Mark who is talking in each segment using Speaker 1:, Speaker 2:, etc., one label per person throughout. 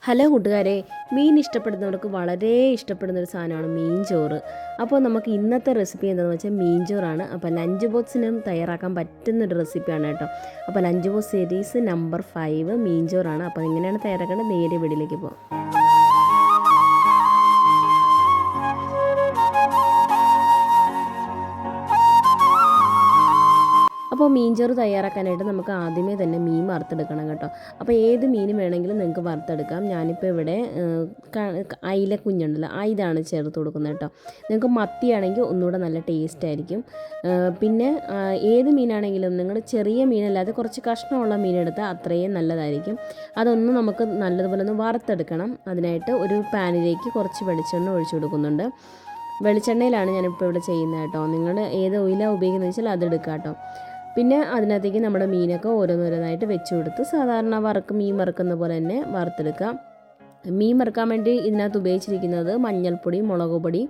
Speaker 1: Hello കൂട്ടുകാരെ, മീൻ ഇഷ്ടപ്പെടുന്നവർക്ക് വളരെ ഇഷ്ടപ്പെടുന്നൊരു സാധനമാണ് മീൻ ചോറ്. അപ്പോൾ നമുക്ക് ഇന്നത്തെ റെസിപ്പി എന്താണെന്ന് വെച്ചാൽ മീൻ ചോറാണ്. അപ്പോൾ ലഞ്ച് ബോക്സിനും തയ്യാറാക്കാൻ പറ്റുന്നൊരു റെസിപ്പിയാണ് കേട്ടോ. അപ്പോൾ ലഞ്ച് ബോക്സ് സീരീസ് നമ്പർ 5 മീൻ ചോറാണ്. അപ്പോൾ എങ്ങനെയാണ് തയ്യാറാക്കേണ്ടത് നേരെ വീഡിയോയിലേക്ക് പോകാം. അപ്പോൾ മീൻ ചോറ് തയ്യാറാക്കാനായിട്ട് നമുക്ക് ആദ്യമേ തന്നെ മീൻ വറുത്തെടുക്കണം കേട്ടോ. അപ്പോൾ ഏത് മീൻ വേണമെങ്കിലും നിങ്ങൾക്ക് വറുത്തെടുക്കാം. ഞാനിപ്പോൾ ഇവിടെ അയില കുഞ്ഞുണ്ടല്ലോ ഇതാണ് ചേർത്ത് കൊടുക്കുന്നത് കേട്ടോ. നിങ്ങൾക്ക് മത്തിയാണെങ്കിൽ ഒന്നുകൂടെ നല്ല ടേസ്റ്റ് ആയിരിക്കും. പിന്നെ ഏത് മീനാണെങ്കിലും നിങ്ങൾ ചെറിയ മീനല്ലാതെ കുറച്ച് കഷ്ണമുള്ള മീനെടുത്താൽ അത്രയും നല്ലതായിരിക്കും. അതൊന്ന് നമുക്ക് നല്ലതുപോലെ ഒന്ന് വറുത്തെടുക്കണം. അതിനായിട്ട് ഒരു പാനിലേക്ക് കുറച്ച് വെളിച്ചെണ്ണ ഒഴിച്ചു കൊടുക്കുന്നുണ്ട്. വെളിച്ചെണ്ണയിലാണ് ഞാനിപ്പോൾ ഇവിടെ ചെയ്യുന്നത് കേട്ടോ. നിങ്ങൾ ഏത് ഓയിലാണ് ഉപയോഗിക്കുന്നത് വെച്ചാൽ അതെടുക്കാം കേട്ടോ. പിന്നെ അതിനകത്തേക്ക് നമ്മുടെ മീനൊക്കെ ഓരോന്നോരോന്നായിട്ട് വെച്ച് കൊടുത്ത് സാധാരണ മീൻ വറുക്കുന്ന പോലെ തന്നെ വറുത്തെടുക്കാം. മീൻ വറുക്കാൻ വേണ്ടി ഇതിനകത്ത് ഉപയോഗിച്ചിരിക്കുന്നത് മഞ്ഞൾപ്പൊടി, മുളക് പൊടി,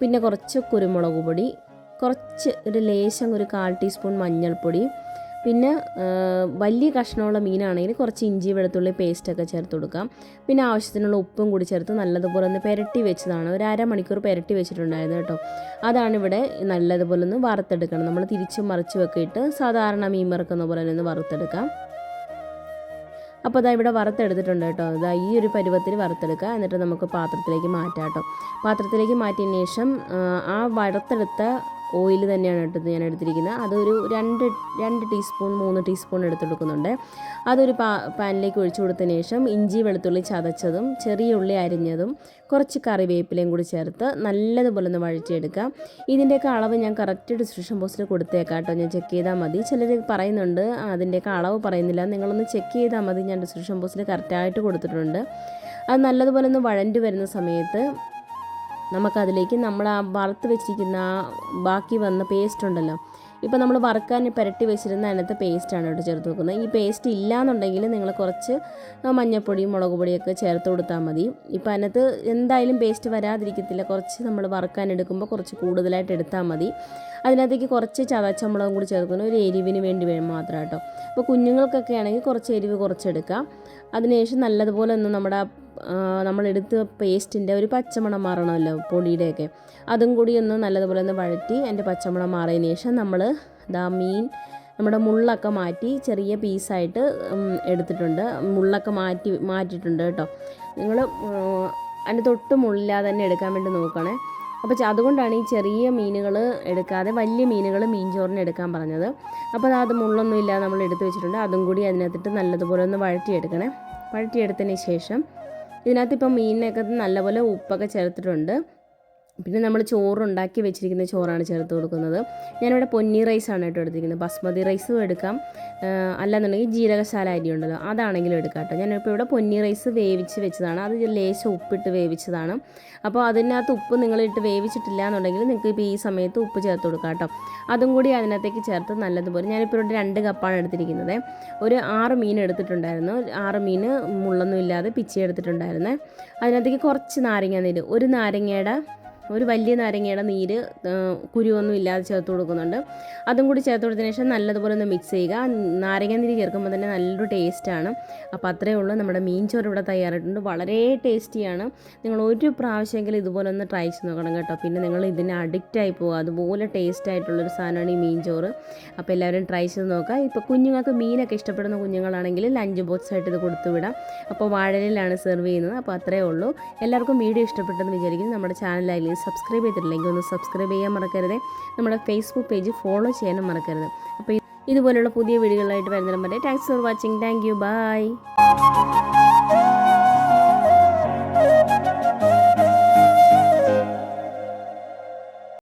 Speaker 1: പിന്നെ കുറച്ച് കുരുമുളക് പൊടി, കുറച്ച് ഒരു ലേശം ഒരു 1/4 ടീസ്പൂൺ മഞ്ഞൾപ്പൊടി, പിന്നെ വലിയ കഷ്ണമുള്ള മീനാണെങ്കിൽ കുറച്ച് ഇഞ്ചി വെളുത്തുള്ളി പേസ്റ്റൊക്കെ ചേർത്ത് കൊടുക്കാം. പിന്നെ ആവശ്യത്തിനുള്ള ഉപ്പും കൂടി ചേർത്ത് നല്ലതുപോലെ ഒന്ന് പുരട്ടി വെച്ചതാണ്. ഒരു അരമണിക്കൂർ പുരട്ടി വെച്ചിട്ടുണ്ടായിരുന്നു കേട്ടോ. അതാണ് ഇവിടെ നല്ലതുപോലെ ഒന്ന് വറുത്തെടുക്കണം. നമ്മൾ തിരിച്ചും മറിച്ചും ഒക്കെ ഇട്ട് സാധാരണ മീൻ വറുക്കുന്ന പോലെ ഒന്ന് വറുത്തെടുക്കാം. അപ്പോൾ അതാ ഇവിടെ വറുത്തെടുത്തിട്ടുണ്ട് കേട്ടോ. ഇതാ ഈ ഒരു പരുവത്തിൽ വറുത്തെടുക്കുക. എന്നിട്ട് നമുക്ക് പാത്രത്തിലേക്ക് മാറ്റാം കേട്ടോ. പാത്രത്തിലേക്ക് മാറ്റിയതിന് ശേഷം ആ വറുത്തെടുത്ത ഓയിൽ തന്നെയാണ് കേട്ടോ ഞാൻ എടുത്തിരിക്കുന്നത്. അതൊരു 2 ടീസ്പൂൺ 3 ടീസ്പൂൺ എടുത്തെടുക്കുന്നുണ്ട്. അതൊരു പാനിലേക്ക് ഒഴിച്ചു കൊടുത്തതിന് ശേഷം ഇഞ്ചി വെളുത്തുള്ളി ചതച്ചതും ചെറിയ ഉള്ളി അരിഞ്ഞതും കുറച്ച് കറിവേപ്പിലയും കൂടി ചേർത്ത് നല്ലതുപോലെ ഒന്ന് വഴറ്റിയെടുക്കാം. ഇതിൻ്റെയൊക്കെ അളവ് ഞാൻ കറക്റ്റ് ഡിസ്ക്രിപ്ഷൻ ബോക്സിൽ കൊടുത്തേക്കാം കേട്ടോ. ഞാൻ ചെക്ക് ചെയ്താൽ മതി. ചിലർ പറയുന്നുണ്ട് അതിൻ്റെയൊക്കെ അളവ് പറയുന്നില്ല. നിങ്ങളൊന്ന് ചെക്ക് ചെയ്താൽ മതി. ഞാൻ ഡിസ്ക്രിപ്ഷൻ ബോക്സിൽ കറക്റ്റായിട്ട് കൊടുത്തിട്ടുണ്ട്. അത് നല്ലതുപോലെ ഒന്ന് വഴണ്ടി വരുന്ന സമയത്ത് നമുക്കതിലേക്ക് നമ്മൾ ആ വറുത്ത് വെച്ചിരിക്കുന്ന ബാക്കി വന്ന പേസ്റ്റ് ഉണ്ടല്ലോ, ഇപ്പോൾ നമ്മൾ വറുക്കാൻ പുരട്ടി വെച്ചിരുന്ന അതിനകത്ത് പേസ്റ്റാണ് കേട്ടോ ചേർത്ത് വെക്കുന്നത്. ഈ പേസ്റ്റ് ഇല്ലയെന്നുണ്ടെങ്കിൽ നിങ്ങൾ കുറച്ച് മഞ്ഞൾപ്പൊടിയും മുളക് പൊടിയൊക്കെ ചേർത്ത് കൊടുത്താൽ മതി. ഇപ്പോൾ അതിനകത്ത് എന്തായാലും പേസ്റ്റ് വരാതിരിക്കത്തില്ല. കുറച്ച് നമ്മൾ വറുക്കാൻ എടുക്കുമ്പോൾ കുറച്ച് കൂടുതലായിട്ട് എടുത്താൽ മതി. അതിനകത്തേക്ക് കുറച്ച് ചതച്ച മുളകും കൂടി ചേർക്കുന്ന ഒരു എരിവിന് വേണ്ടി മാത്രം കേട്ടോ. അപ്പോൾ കുഞ്ഞുങ്ങൾക്കൊക്കെ ആണെങ്കിൽ കുറച്ച് എരിവ് കുറച്ചെടുക്കാം. അതിനുശേഷം നല്ലതുപോലെ ഒന്ന് നമ്മളെടുത്ത് പേസ്റ്റിൻ്റെ ഒരു പച്ചമണം മാറണമല്ലോ പൊടിയുടെയൊക്കെ, അതും കൂടി ഒന്ന് നല്ലതുപോലെ ഒന്ന് വഴറ്റി അതിൻ്റെ പച്ചമണം മാറിയതിന് ശേഷം നമ്മൾ മീൻ നമ്മുടെ മുള്ളൊക്കെ മാറ്റി ചെറിയ പീസായിട്ട് എടുത്തിട്ടുണ്ട്. മുള്ളൊക്കെ മാറ്റിയിട്ടുണ്ട് കേട്ടോ. നിങ്ങൾ അതിൻ്റെ തൊട്ട് മുള്ളില്ലാതെ തന്നെ എടുക്കാൻ വേണ്ടി നോക്കണേ. അപ്പോൾ അതുകൊണ്ടാണ് ഈ ചെറിയ മീനുകൾ എടുക്കാതെ വലിയ മീനുകൾ മീൻ ചോറിന് എടുക്കാൻ പറഞ്ഞത്. അപ്പോൾ അത് മുള്ളൊന്നും ഇല്ലാതെ നമ്മൾ എടുത്ത് വെച്ചിട്ടുണ്ട്. അതും കൂടി അതിനകത്തിട്ട് നല്ലതുപോലെ ഒന്ന് വഴറ്റിയെടുക്കണേ. വഴറ്റിയെടുത്തതിന് ശേഷം ഇതിനകത്ത് ഇപ്പം മീനിനൊക്കെ നല്ലപോലെ ഉപ്പൊക്കെ ചേർത്തിട്ടുണ്ട്. പിന്നെ നമ്മൾ ചോറുണ്ടാക്കി വെച്ചിരിക്കുന്ന ചോറാണ് ചേർത്ത് കൊടുക്കുന്നത്. ഞാനിവിടെ പൊന്നി റൈസാണ് കേട്ടോ എടുത്തിരിക്കുന്നത്. ബസ്മതി റൈസും എടുക്കാം, അല്ലാന്നുണ്ടെങ്കിൽ ജീരകശാല അരി ഉണ്ടല്ലോ അതാണെങ്കിലും എടുക്കാം കേട്ടോ. ഞാനിപ്പോൾ ഇവിടെ പൊന്നി റൈസ് വേവിച്ച് വെച്ചതാണ്. അത് ലേശം ഉപ്പിട്ട് വേവിച്ചതാണ്. അപ്പോൾ അതിനകത്ത് ഉപ്പ് നിങ്ങളിട്ട് വേവിച്ചിട്ടില്ല എന്നുണ്ടെങ്കിൽ നിങ്ങൾക്ക് ഇപ്പോൾ ഈ സമയത്ത് ഉപ്പ് ചേർത്ത് കൊടുക്കാം കേട്ടോ. അതും കൂടി അതിനകത്തേക്ക് ചേർത്ത് നല്ലതുപോലെ ഞാനിപ്പോൾ ഇവിടെ 2 കപ്പാണ് എടുത്തിരിക്കുന്നത്. ഒരു 6 മീൻ എടുത്തിട്ടുണ്ടായിരുന്നു. 6 മീൻ മുള്ളൊന്നും ഇല്ലാതെ പിച്ചി എടുത്തിട്ടുണ്ടായിരുന്നു. അതിനകത്തേക്ക് കുറച്ച് നാരങ്ങ നീര്, ഒരു വലിയ നാരങ്ങയുടെ നീര് കുരുവൊന്നും ഇല്ലാതെ ചേർത്ത് കൊടുക്കുന്നുണ്ട്. അതും കൂടി ചേർത്ത് കൊടുത്തതിന് ശേഷം നല്ലതുപോലെ ഒന്ന് മിക്സ് ചെയ്യുക. നാരങ്ങ നീര് ചേർക്കുമ്പോൾ തന്നെ നല്ലൊരു ടേസ്റ്റാണ്. അപ്പോൾ അത്രയേ ഉള്ളൂ. നമ്മുടെ മീൻ ചോറ് ഇവിടെ തയ്യാറായിട്ടുണ്ട്. വളരെ ടേസ്റ്റിയാണ്. നിങ്ങൾ ഒരു പ്രാവശ്യമെങ്കിലും ഇതുപോലെ ഒന്ന് ട്രൈ ചെയ്ത് നോക്കണം കേട്ടോ. പിന്നെ നിങ്ങൾ ഇതിന് അഡിക്റ്റായി പോകുക. അതുപോലെ ടേസ്റ്റ് ആയിട്ടുള്ളൊരു സാധനമാണ് ഈ മീൻ ചോറ്. അപ്പോൾ എല്ലാവരും ട്രൈ ചെയ്ത് നോക്കുക. ഇപ്പോൾ കുഞ്ഞുങ്ങൾക്ക് മീനൊക്കെ ഇഷ്ടപ്പെടുന്ന കുഞ്ഞുങ്ങളാണെങ്കിൽ ലഞ്ച് ബോക്സ് ആയിട്ട് ഇത് കൊടുത്തു വിടാം. അപ്പോൾ വാഴയിലാണ് സെർവ് ചെയ്യുന്നത്. അപ്പോൾ അത്രയേ ഉള്ളൂ. എല്ലാവർക്കും വീഡിയോ ഇഷ്ടപ്പെട്ടെന്ന് വിചാരിക്കുന്നു. നമ്മുടെ ചാനലായി സബ്സ്ക്രൈബ് ചെയ്തിട്ടില്ലെങ്കിൽ ഒന്ന് സബ്സ്ക്രൈബ് ചെയ്യാൻ മറക്കരുത്. നമ്മുടെ ഫേസ്ബുക്ക് പേജ് ഫോളോ ചെയ്യാനും മറക്കരുത്. അപ്പോൾ ഇതുപോലുള്ള പുതിയ വീഡിയോകളായിട്ട് വരുന്നതിനും വരെ thanks for watching. Thank you. By.